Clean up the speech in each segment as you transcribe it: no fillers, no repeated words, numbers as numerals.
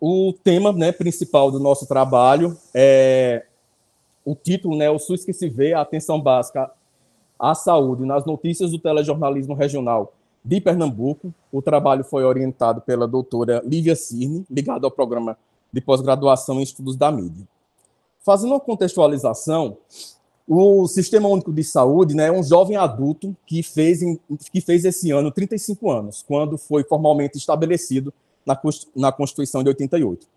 O tema, né, principal do nosso trabalho o título, né, o SUS que se vê, a atenção básica à saúde nas notícias do telejornalismo regional de Pernambuco. O trabalho foi orientado pela doutora Lívia Cirne, ligado ao programa de pós-graduação em estudos da mídia. Fazendo uma contextualização, o Sistema Único de Saúde, né, é um jovem adulto que fez esse ano 35 anos, quando foi formalmente estabelecido na Constituição de 88.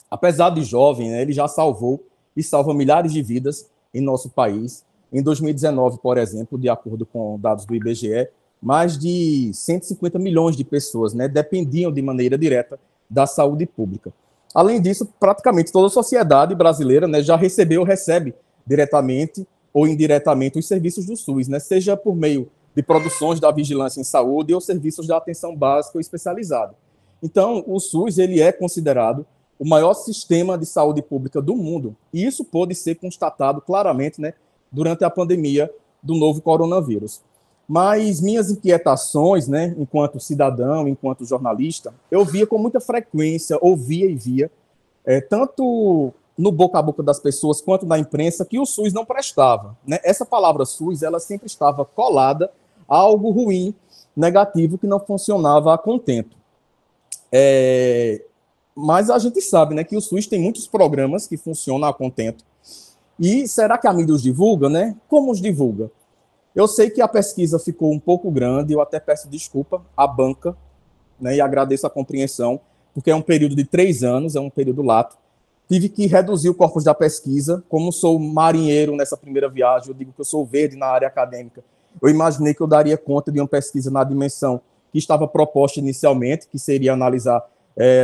Apesar de jovem, né, ele já salvou e salva milhares de vidas em nosso país. Em 2019, por exemplo, de acordo com dados do IBGE, mais de 150 milhões de pessoas, né, dependiam de maneira direta da saúde pública. Além disso, praticamente toda a sociedade brasileira, né, já recebeu ou recebe diretamente ou indiretamente os serviços do SUS, né, seja por meio de produções da vigilância em saúde ou serviços da atenção básica ou especializada. Então, o SUS ele é considerado o maior sistema de saúde pública do mundo, e isso pôde ser constatado claramente, né, durante a pandemia do novo coronavírus. Mas minhas inquietações, né, enquanto cidadão, enquanto jornalista, eu via com muita frequência, ouvia e via, tanto no boca a boca das pessoas quanto na imprensa, que o SUS não prestava, né? Essa palavra SUS, ela sempre estava colada a algo ruim, negativo, que não funcionava a contento. Mas a gente sabe, né, que o SUS tem muitos programas que funcionam a contento. E será que a mídia os divulga, né? Como os divulga? Eu sei que a pesquisa ficou um pouco grande, eu até peço desculpa à banca, né, e agradeço a compreensão, porque é um período de 3 anos, é um período lato. Tive que reduzir o corpus da pesquisa. Como sou marinheiro nessa primeira viagem, eu digo que eu sou verde na área acadêmica. Eu imaginei que eu daria conta de uma pesquisa na dimensão que estava proposta inicialmente, que seria analisar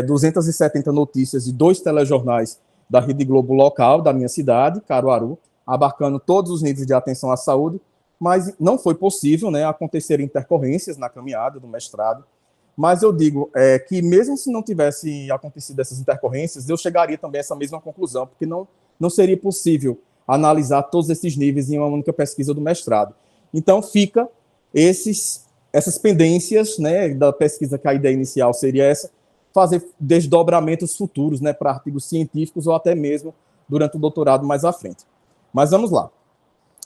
270 notícias de 2 telejornais da Rede Globo local, da minha cidade, Caruaru, abarcando todos os níveis de atenção à saúde, mas não foi possível, né, acontecer intercorrências na caminhada do mestrado. Mas eu digo que mesmo se não tivesse acontecido essas intercorrências, eu chegaria também a essa mesma conclusão, porque não seria possível analisar todos esses níveis em uma única pesquisa do mestrado. Então, fica essas pendências, né, da pesquisa, que a ideia inicial seria essa, fazer desdobramentos futuros, né, para artigos científicos ou até mesmo durante o doutorado mais à frente. Mas vamos lá.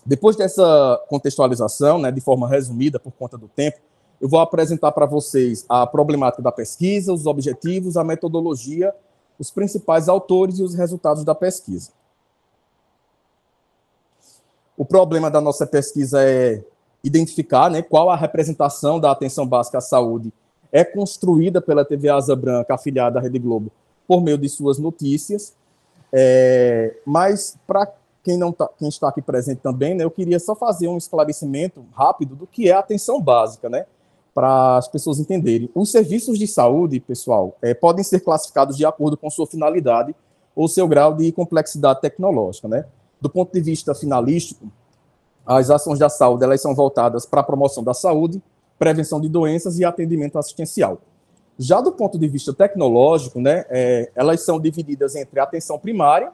Depois dessa contextualização, né, de forma resumida por conta do tempo, eu vou apresentar para vocês a problemática da pesquisa, os objetivos, a metodologia, os principais autores e os resultados da pesquisa. O problema da nossa pesquisa é identificar, né, qual a representação da atenção básica à saúde é construída pela TV Asa Branca, afiliada à Rede Globo, por meio de suas notícias. Mas, para quem está aqui presente também, né, eu queria só fazer um esclarecimento rápido do que é a atenção básica, né, para as pessoas entenderem. Os serviços de saúde, pessoal, podem ser classificados de acordo com sua finalidade ou seu grau de complexidade tecnológica, né? Do ponto de vista finalístico, as ações da saúde, elas são voltadas para a promoção da saúde, prevenção de doenças e atendimento assistencial. Já do ponto de vista tecnológico, né, elas são divididas entre a atenção primária,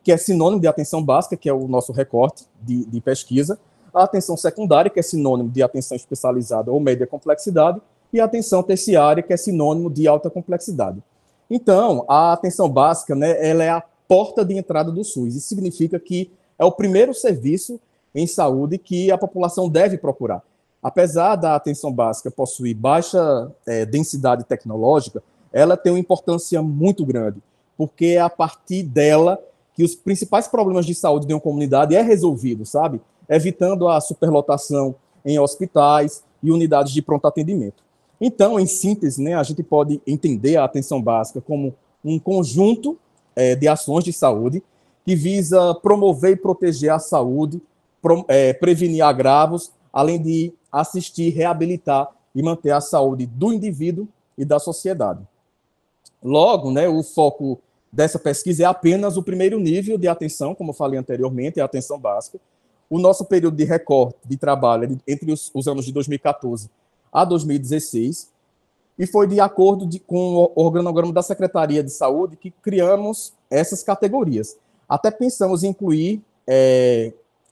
que é sinônimo de atenção básica, que é o nosso recorte de pesquisa, a atenção secundária, que é sinônimo de atenção especializada ou média complexidade, e a atenção terciária, que é sinônimo de alta complexidade. Então, a atenção básica, né, ela é a porta de entrada do SUS. Isso significa que é o primeiro serviço em saúde que a população deve procurar. Apesar da atenção básica possuir baixa densidade tecnológica, ela tem uma importância muito grande, porque é a partir dela que os principais problemas de saúde de uma comunidade é resolvido, sabe? Evitando a superlotação em hospitais e unidades de pronto atendimento. Então, em síntese, né, a gente pode entender a atenção básica como um conjunto de ações de saúde que visa promover e proteger a saúde, prevenir agravos, além de assistir, reabilitar e manter a saúde do indivíduo e da sociedade. Logo, né, o foco dessa pesquisa é apenas o primeiro nível de atenção, como eu falei anteriormente, é a atenção básica. O nosso período de recorte de trabalho é entre os anos de 2014 a 2016, e foi de acordo com o organograma da Secretaria de Saúde que criamos essas categorias. Até pensamos em incluir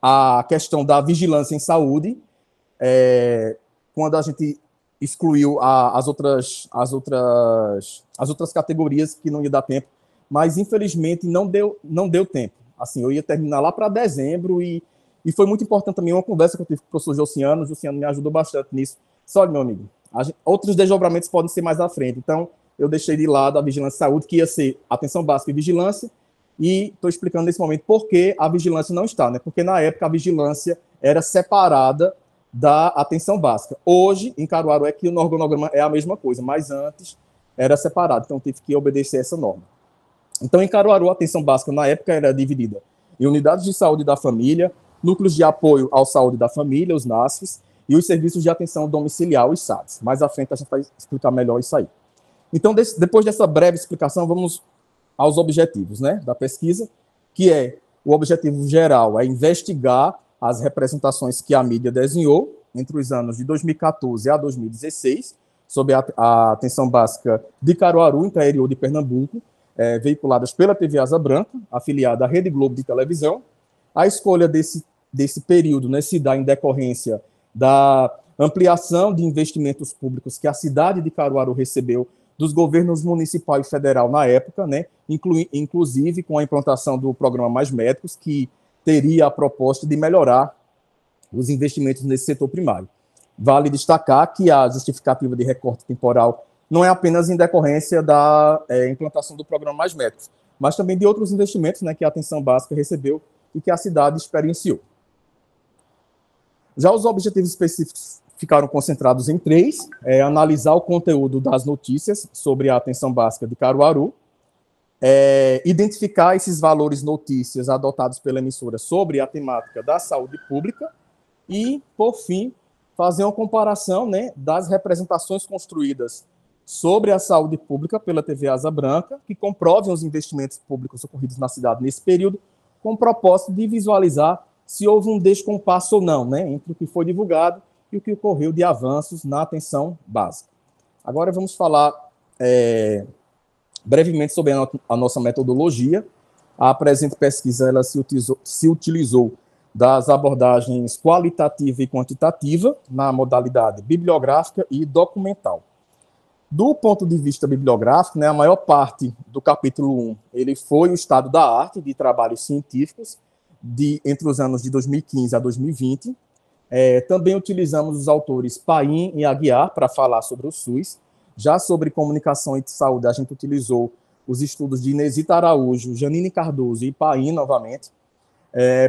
a questão da vigilância em saúde, quando a gente excluiu as outras categorias que não ia dar tempo, mas infelizmente não deu tempo. Assim, eu ia terminar lá para dezembro e foi muito importante também uma conversa que eu tive com o professor Josiano. O Josiano me ajudou bastante nisso. Só, meu amigo, outros desdobramentos podem ser mais à frente. Então, eu deixei de lado a vigilância e saúde, que ia ser atenção básica e vigilância, e estou explicando nesse momento por que a vigilância não está, né? Porque na época a vigilância era separada da atenção básica. Hoje, em Caruaru, é que o organograma é a mesma coisa, mas antes era separado, então tive que obedecer essa norma. Então, em Caruaru, a atenção básica na época era dividida em unidades de saúde da família, núcleos de apoio à saúde da família, os NASFs, e os serviços de atenção domiciliar, os SADs. Mais à frente a gente vai explicar melhor isso aí. Então, depois dessa breve explicação, vamos aos objetivos, né, da pesquisa, que é o objetivo geral, é investigar as representações que a mídia desenhou entre os anos de 2014 a 2016, sobre a atenção básica de Caruaru, interior de Pernambuco, veiculadas pela TV Asa Branca, afiliada à Rede Globo de televisão. A escolha desse período, né, se dá em decorrência da ampliação de investimentos públicos que a cidade de Caruaru recebeu dos governos municipal e federal na época, né, inclusive com a implantação do programa Mais Médicos, que teria a proposta de melhorar os investimentos nesse setor primário. Vale destacar que a justificativa de recorte temporal não é apenas em decorrência da implantação do programa Mais Médicos, mas também de outros investimentos, né, que a atenção básica recebeu e que a cidade experienciou. Já os objetivos específicos ficaram concentrados em 3, analisar o conteúdo das notícias sobre a atenção básica de Caruaru, identificar esses valores notícias adotados pela emissora sobre a temática da saúde pública e, por fim, fazer uma comparação, né, das representações construídas sobre a saúde pública pela TV Asa Branca, que comprovem os investimentos públicos ocorridos na cidade nesse período, com o propósito de visualizar se houve um descompasso ou não, né, entre o que foi divulgado e o que ocorreu de avanços na atenção básica. Agora vamos falar brevemente sobre a nossa metodologia. A presente pesquisa ela se utilizou das abordagens qualitativa e quantitativa na modalidade bibliográfica e documental. Do ponto de vista bibliográfico, né, a maior parte do capítulo 1 ele foi o estado da arte de trabalhos científicos entre os anos de 2015 a 2020. Também utilizamos os autores Paim e Aguiar para falar sobre o SUS. Já sobre comunicação e saúde, a gente utilizou os estudos de Inesita Araújo, Janine Cardoso e Paim novamente.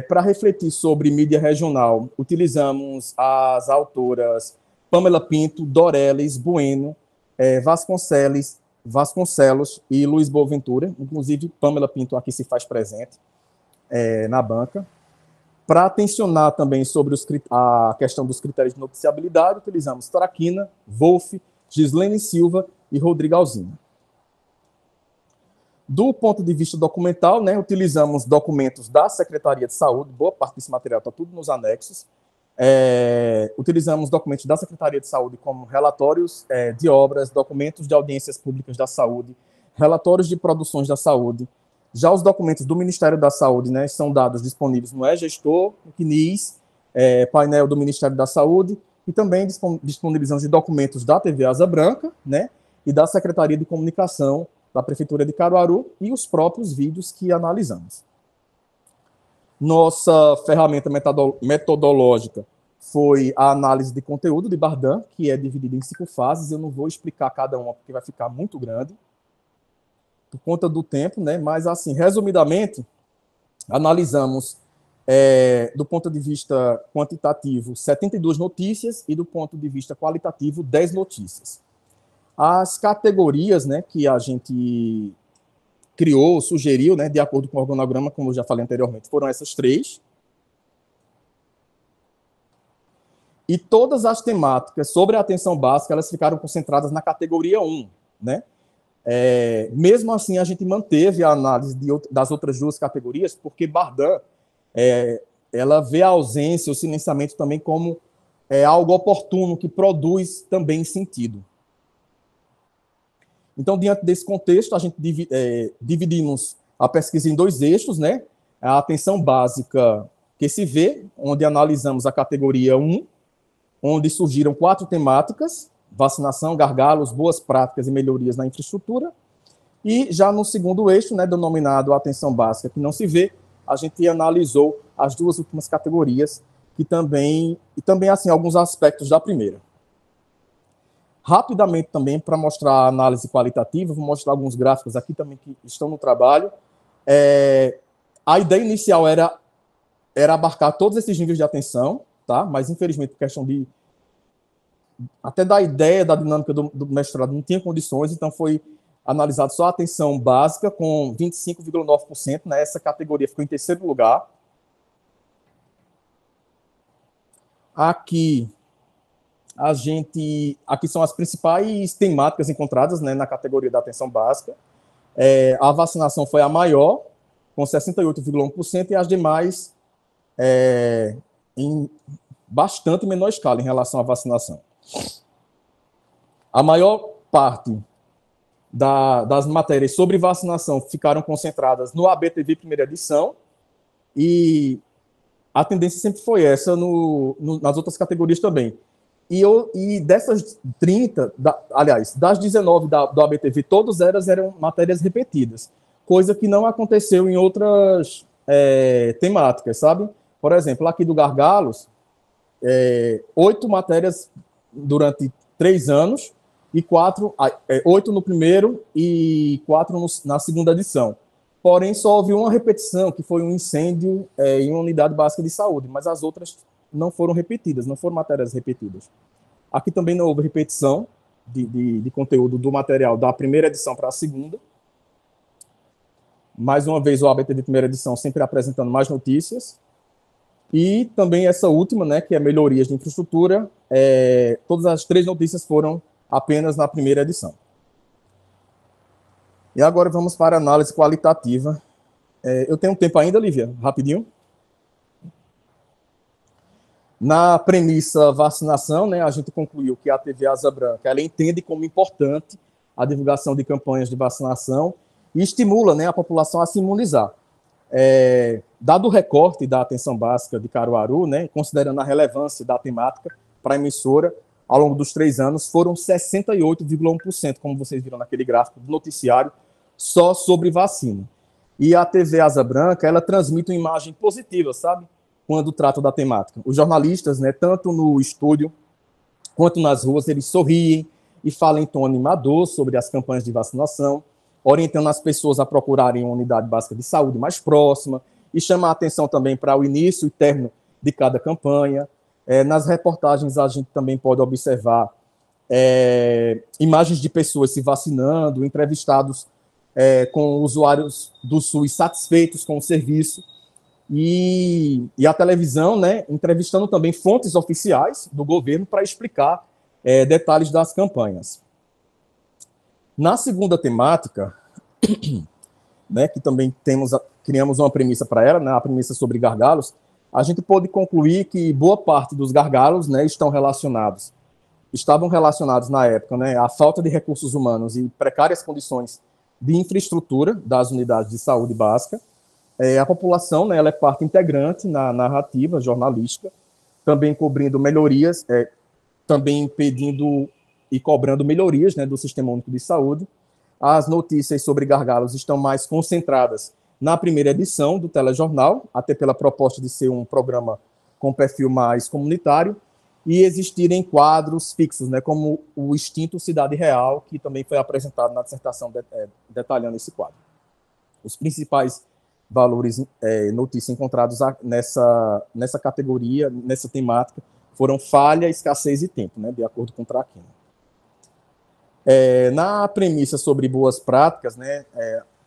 Para refletir sobre mídia regional, utilizamos as autoras Pamela Pinto, Doreles, Bueno, Vasconcelos e Luiz Boaventura. Inclusive, Pamela Pinto aqui se faz presente na banca. Para atencionar também sobre a questão dos critérios de noticiabilidade, utilizamos Traquina, Wolff, Gislene Silva e Rodrigo Alzina. Do ponto de vista documental, né, utilizamos documentos da Secretaria de Saúde, boa parte desse material está tudo nos anexos. Utilizamos documentos da Secretaria de Saúde como relatórios de obras, documentos de audiências públicas da saúde, relatórios de produções da saúde. Já os documentos do Ministério da Saúde, né, são dados disponíveis no e-gestor, no CNIS, painel do Ministério da Saúde, e também disponibilizamos de documentos da TV Asa Branca, né, e da Secretaria de Comunicação da Prefeitura de Caruaru, e os próprios vídeos que analisamos. Nossa ferramenta metodológica foi a análise de conteúdo de Bardan, que é dividida em 5 fases. Eu não vou explicar cada uma, porque vai ficar muito grande, por conta do tempo, né? Mas, assim, resumidamente, analisamos, do ponto de vista quantitativo, 72 notícias e, do ponto de vista qualitativo, 10 notícias. As categorias, né, que a gente criou, sugeriu, né, de acordo com o organograma, como eu já falei anteriormente, foram essas 3. E todas as temáticas sobre a atenção básica, elas ficaram concentradas na categoria 1, né? Mesmo assim, a gente manteve a análise das outras 2 categorias, porque Bardan, ela vê a ausência, o silenciamento também como algo oportuno, que produz também sentido. Então, diante desse contexto, a gente dividimos a pesquisa em 2 eixos, né? A atenção básica QSV, onde analisamos a categoria 1, onde surgiram 4 temáticas vacinação, gargalos, boas práticas e melhorias na infraestrutura. E já no segundo eixo, né, denominado atenção básica que não se vê, a gente analisou as duas últimas categorias, e também assim, alguns aspectos da primeira. Rapidamente também, para mostrar a análise qualitativa, vou mostrar alguns gráficos aqui também que estão no trabalho. A ideia inicial era abarcar todos esses níveis de atenção, tá? Mas infelizmente, por questão de até da ideia, da dinâmica do mestrado, não tinha condições, então foi analisado só a atenção básica, com 25,9%, né? Essa categoria ficou em terceiro lugar. Aqui são as principais temáticas encontradas, né, na categoria da atenção básica. A vacinação foi a maior, com 68,1%, e as demais em bastante menor escala em relação à vacinação. A maior parte das matérias sobre vacinação ficaram concentradas no ABTV primeira edição, e a tendência sempre foi essa nas outras categorias também. E dessas 30, aliás, das 19 do ABTV, todas elas eram matérias repetidas, coisa que não aconteceu em outras temáticas, sabe? Por exemplo, aqui do Gargalos, 8 matérias durante 3 anos, e 8 no primeiro e 4 na segunda edição. Porém, só houve uma repetição, que foi um incêndio em uma unidade básica de saúde, mas as outras não foram repetidas, não foram matérias repetidas. Aqui também não houve repetição de conteúdo do material da primeira edição para a segunda. Mais uma vez, o ABTV primeira edição sempre apresentando mais notícias. E também essa última, né, que é melhorias de infraestrutura, todas as 3 notícias foram apenas na primeira edição. E agora vamos para a análise qualitativa. Eu tenho tempo ainda, Lívia? Rapidinho. Na premissa vacinação, né, a gente concluiu que a TV Asa Branca ela entende como importante a divulgação de campanhas de vacinação e estimula, né, a população a se imunizar. Dado o recorte da atenção básica de Caruaru, né, considerando a relevância da temática para a emissora, ao longo dos 3 anos, foram 68,1%, como vocês viram naquele gráfico do noticiário, só sobre vacina. E a TV Asa Branca, ela transmite uma imagem positiva, sabe? Quando trata da temática. Os jornalistas, né, tanto no estúdio quanto nas ruas, eles sorriem e falam em tom animador sobre as campanhas de vacinação, orientando as pessoas a procurarem uma unidade básica de saúde mais próxima e chamar a atenção também para o início e término de cada campanha. Nas reportagens, a gente também pode observar imagens de pessoas se vacinando, entrevistados com usuários do SUS satisfeitos com o serviço, e a televisão, né, entrevistando também fontes oficiais do governo para explicar detalhes das campanhas. Na segunda temática, né, que também criamos uma premissa para ela, né, a premissa sobre gargalos, a gente pode concluir que boa parte dos gargalos, né, estavam relacionados na época, né, à falta de recursos humanos e precárias condições de infraestrutura das unidades de saúde básica. A população, né, ela é parte integrante na narrativa jornalística, também cobrindo melhorias, também pedindo e cobrando melhorias, né, do Sistema Único de Saúde. As notícias sobre gargalos estão mais concentradas na primeira edição do telejornal, até pela proposta de ser um programa com perfil mais comunitário, e existirem quadros fixos, né, como o extinto Cidade Real, que também foi apresentado na dissertação detalhando esse quadro. Os principais valores notícias encontrados nessa categoria, nessa temática, foram falha, escassez e tempo, né, de acordo com o Traquina. Na premissa sobre boas práticas, né,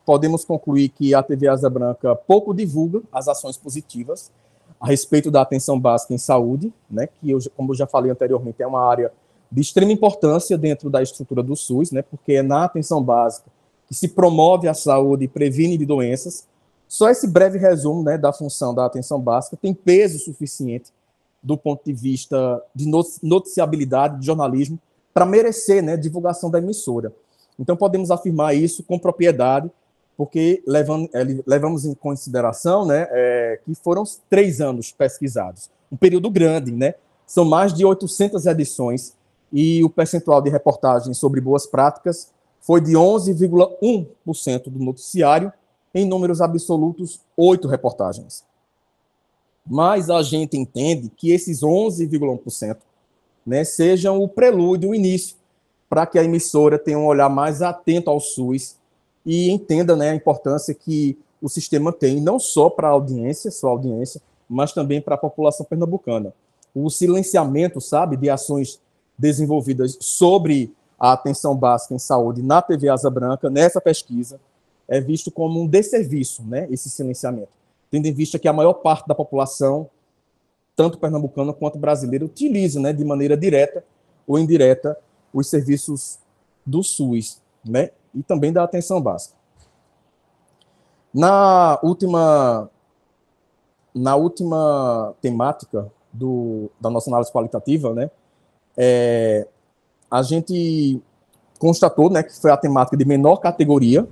podemos concluir que a TV Asa Branca pouco divulga as ações positivas a respeito da atenção básica em saúde, né, que, como eu já falei anteriormente, é uma área de extrema importância dentro da estrutura do SUS, né, porque é na atenção básica que se promove a saúde e previne de doenças. Só esse breve resumo, né, da função da atenção básica tem peso suficiente do ponto de vista de noticiabilidade, de jornalismo, para merecer, né, divulgação da emissora. Então, podemos afirmar isso com propriedade, porque levamos em consideração, né, que foram 3 anos pesquisados, um período grande, né, são mais de 800 edições e o percentual de reportagens sobre boas práticas foi de 11,1% do noticiário, em números absolutos, 8 reportagens. Mas a gente entende que esses 11,1%, né, sejam o prelúdio, o início, para que a emissora tenha um olhar mais atento ao SUS e entenda, né, a importância que o sistema tem, não só para a audiência, sua audiência, mas também para a população pernambucana. O silenciamento, sabe, de ações desenvolvidas sobre a atenção básica em saúde na TV Asa Branca, nessa pesquisa, é visto como um desserviço, né, esse silenciamento, tendo em vista que a maior parte da população, tanto pernambucana quanto brasileira, utiliza, né, de maneira direta ou indireta os serviços do SUS, né, e também da atenção básica. Na última temática da nossa análise qualitativa, né, a gente constatou, né, que foi a temática de menor categoria,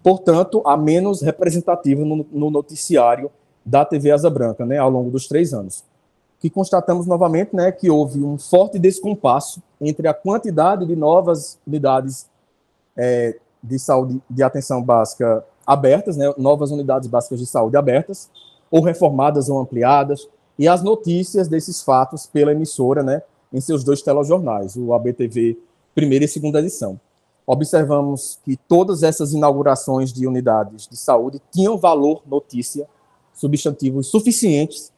portanto, a menos representativa no noticiário da TV Asa Branca, né, ao longo dos 3 anos. Que constatamos novamente, né, que houve um forte descompasso entre a quantidade de novas unidades de saúde de atenção básica abertas, né, novas unidades básicas de saúde abertas, ou reformadas ou ampliadas, e as notícias desses fatos pela emissora, né, em seus 2 telejornais, o ABTV primeira e segunda edição. Observamos que todas essas inaugurações de unidades de saúde tinham valor notícia, substantivos suficientes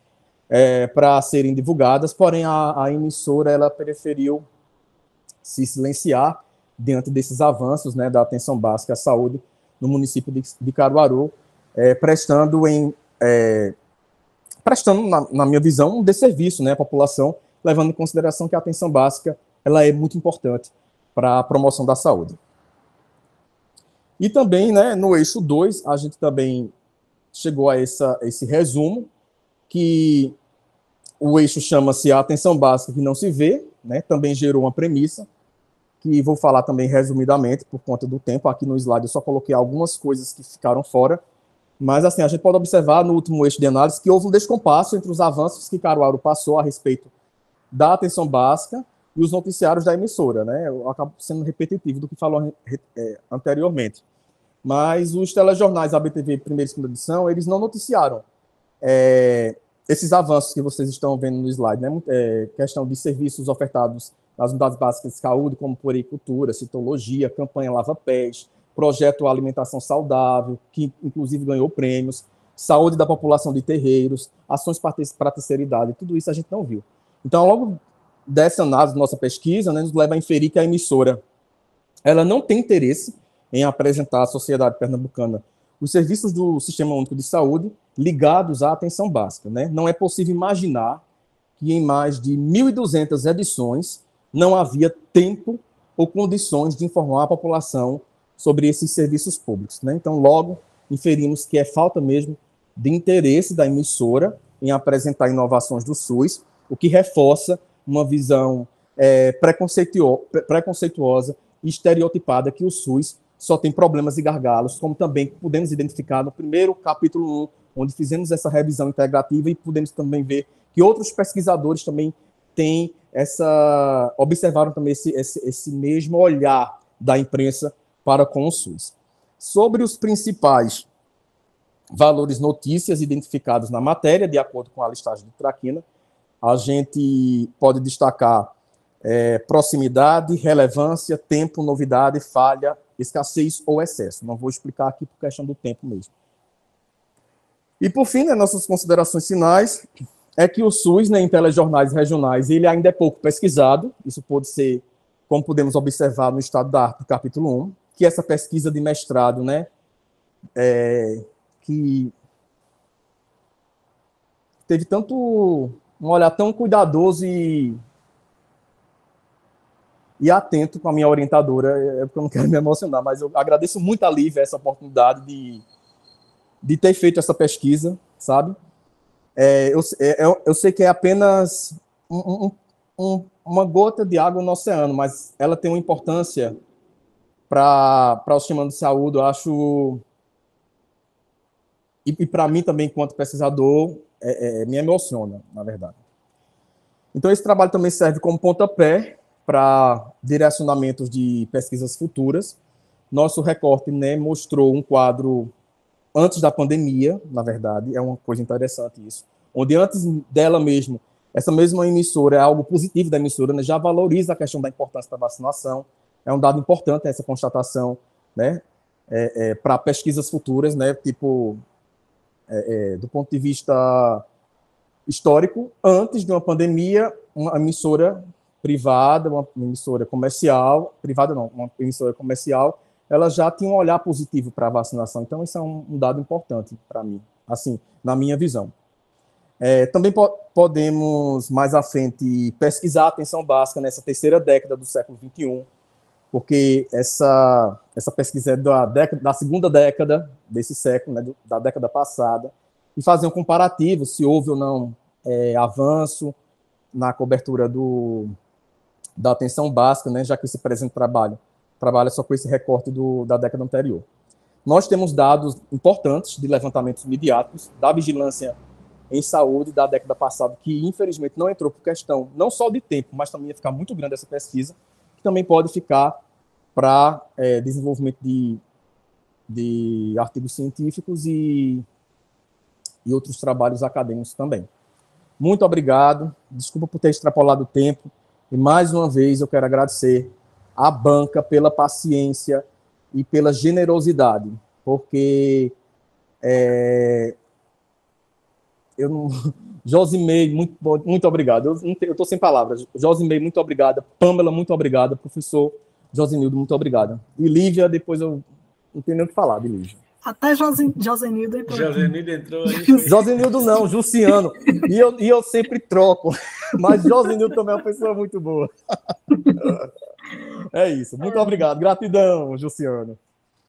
para serem divulgadas, porém a emissora ela preferiu se silenciar diante desses avanços, né, da atenção básica à saúde no município de Caruaru, prestando, na minha visão, um desserviço, né, à população, levando em consideração que a atenção básica ela é muito importante para a promoção da saúde. E também, né, no eixo 2, a gente também chegou a esse resumo, que o eixo chama-se a atenção básica que não se vê, né, também gerou uma premissa, que vou falar também resumidamente, por conta do tempo. Aqui no slide eu só coloquei algumas coisas que ficaram fora, mas assim, a gente pode observar no último eixo de análise que houve um descompasso entre os avanços que Caruaru passou a respeito da atenção básica e os noticiários da emissora, né? Eu acabo sendo repetitivo do que falou anteriormente. Mas os telejornais ABTV primeira e segunda edição, eles não noticiaram esses avanços que vocês estão vendo no slide, né? Questão de serviços ofertados nas unidades básicas de saúde, como puericultura, citologia, campanha Lava Pés, projeto Alimentação Saudável, que inclusive ganhou prêmios, saúde da população de terreiros, ações para a terceira idade, tudo isso a gente não viu. Então, ao longo dessa análise, nossa pesquisa, né, nos leva a inferir que a emissora ela não tem interesse em apresentar à sociedade pernambucana os serviços do Sistema Único de Saúde ligados à atenção básica, né? Não é possível imaginar que em mais de 1.200 edições não havia tempo ou condições de informar a população sobre esses serviços públicos, né? Então, logo, inferimos que é falta mesmo de interesse da emissora em apresentar inovações do SUS, o que reforça uma visão preconceituosa e estereotipada que o SUS só tem problemas e gargalos, como também podemos identificar no primeiro capítulo 1, onde fizemos essa revisão integrativa e podemos também ver que outros pesquisadores também observaram também esse mesmo olhar da imprensa para com o SUS. Sobre os principais valores notícias identificados na matéria, de acordo com a listagem de Traquina, a gente pode destacar proximidade, relevância, tempo, novidade, falha, escassez ou excesso. Não vou explicar aqui por questão do tempo mesmo. E, por fim, né, nossas considerações finais é que o SUS, né, em telejornais regionais, ele ainda é pouco pesquisado. Isso pode ser, como podemos observar no estado da arte, do capítulo 1, que essa pesquisa de mestrado, né, que teve tanto um olhar tão cuidadoso e atento com a minha orientadora, porque eu não quero me emocionar, mas eu agradeço muito a Lívia essa oportunidade de ter feito essa pesquisa, sabe? Eu sei que é apenas uma gota de água no oceano, mas ela tem uma importância para o sistema de saúde, eu acho, e para mim também, enquanto pesquisador, me emociona, na verdade. Então, esse trabalho também serve como pontapé para direcionamentos de pesquisas futuras. Nosso recorte, né, mostrou um quadro antes da pandemia, na verdade, é uma coisa interessante isso, onde antes dela mesmo, essa mesma emissora, é algo positivo da emissora, né, já valoriza a questão da importância da vacinação, é um dado importante essa constatação, né, para pesquisas futuras, né, tipo, do ponto de vista histórico, antes de uma pandemia, uma emissora privada, uma emissora comercial, privada não, uma emissora comercial, ela já tinha um olhar positivo para a vacinação. Então, isso é um dado importante para mim, assim, na minha visão. Também podemos, mais à frente, pesquisar a atenção básica nessa terceira década do século XXI, porque essa pesquisa é da segunda década desse século, né, da década passada, e fazer um comparativo se houve ou não avanço na cobertura da atenção básica, né, já que esse presente trabalha só com esse recorte da década anterior. Nós temos dados importantes de levantamentos midiáticos da vigilância em saúde da década passada, que infelizmente não entrou por questão não só de tempo, mas também ia ficar muito grande essa pesquisa, que também pode ficar para desenvolvimento de artigos científicos e outros trabalhos acadêmicos também. Muito obrigado, desculpa por ter extrapolado o tempo, e mais uma vez eu quero agradecer à banca pela paciência e pela generosidade, porque eu não... Josimei, muito obrigado. Eu estou sem palavras. Josimei, muito obrigada. Pamela, muito obrigada. Professor Josenildo, muito obrigada. E Lívia, depois eu não tenho nem o que falar de Lívia. Até Josenildo entrou. Josenildo entrou aí. Josenildo não, Juciano. E eu sempre troco. Mas Josenildo também é uma pessoa muito boa. É isso. Muito obrigado. Gratidão, Juciano.